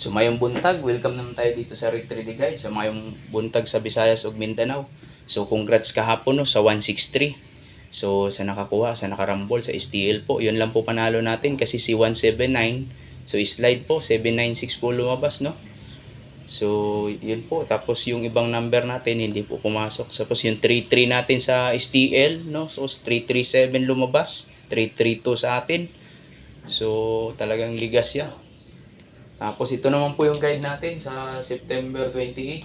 So mayong buntag, welcome naman tayo dito sa Red 3D Guide sa mayong buntag sa Visayas ug Mindanao. So congrats kahapon no sa 163. So sa nakakuha, sa nakarambol sa STL po. Yun lang po panalo natin kasi si 179. So slide po 796 po lumabas no. So yun po. Tapos yung ibang number natin hindi po pumasok. Tapos yung 33 natin sa STL no. So 337 lumabas, 332 sa atin. So talagang ligas siya. Tapos ito naman po yung guide natin sa September 28.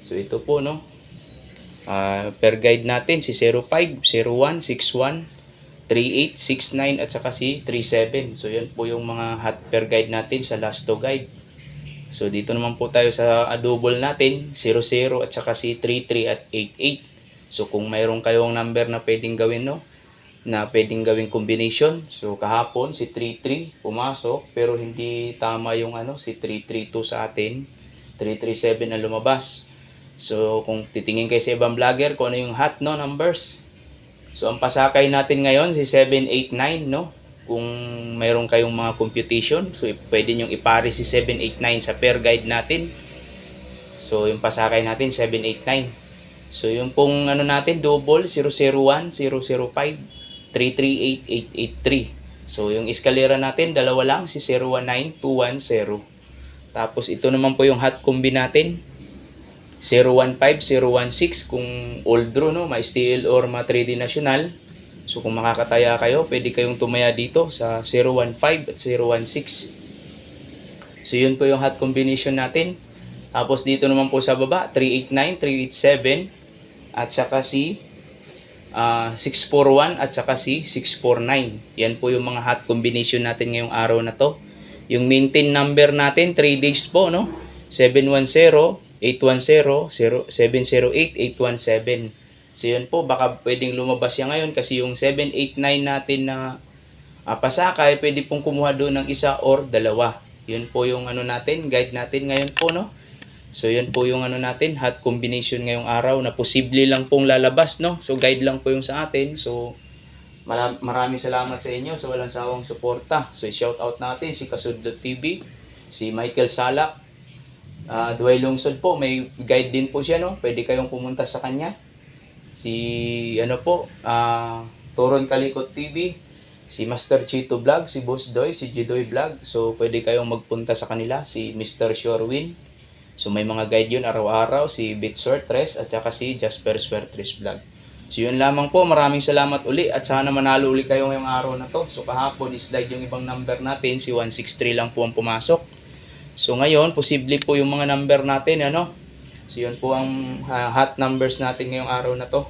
So ito po no. Per guide natin si 05, 01, 61, 38, 69 at saka si 37. So yan po yung mga hot per guide natin sa last to guide. So dito naman po tayo sa double natin 00 at saka si 33 at 88. So kung mayroon kayong number na pwedeng gawin no, na pwedeng gawing combination. So kahapon si 33 pumasok pero hindi tama yung si 332 sa atin. 337 na lumabas. So kung titingin kayo sa ibang vlogger kung ano yung hot no numbers. So ang pasakay natin ngayon si 789 no. Kung mayroon kayong mga computation, so pwede niyo ipare si 789 sa pair guide natin. So yung pasakay natin 789. So yung pong natin double 001, 005 338883. So yung eskalera natin dalawa lang si 019210. Tapos ito naman po yung hot combi natin 015, 016 kung old draw no, may STL or ma 3D national. So kung makakataya kayo, pwede kayong tumaya dito sa 015 at 016. So yun po yung hot combination natin. Tapos dito naman po sa baba 389, 387 at saka si 641 at saka si 649. Yan po yung mga hot combination natin ngayong araw na to. Yung maintain number natin 3 days po no. 710, 810, 708, 817. So yun po baka pwedeng lumabas yan ngayon kasi yung 789 natin na pasakay pwede pong kumuha doon ng isa or dalawa. Yun po yung natin, guide natin ngayon po no. So yun po yung natin, hot combination ngayong araw na posible lang pong lalabas no. So guide lang po yung sa atin. So maraming salamat sa inyo sa walang sawang suporta. So shout out natin si Kasud.tv, si Michael Salak, Duay Lungsod po, may guide din po siya no. Pwede kayong pumunta sa kanya. Si Toron Kalikot TV, si Master Chito Vlog, si Boss Doy, si Jidoy Vlog. So pwede kayong magpunta sa kanila, si Mr. Shorewin. So may mga guide yun araw-araw, si Bitsword Tres at saka si Jasper Swertres Vlog. So yun lamang po, maraming salamat uli at sana manalo uli kayo ngayong araw na to. So kahapon slide yung ibang number natin, si 163 lang po ang pumasok. So ngayon, posible po yung mga number natin So yun po ang hot numbers natin ngayong araw na to.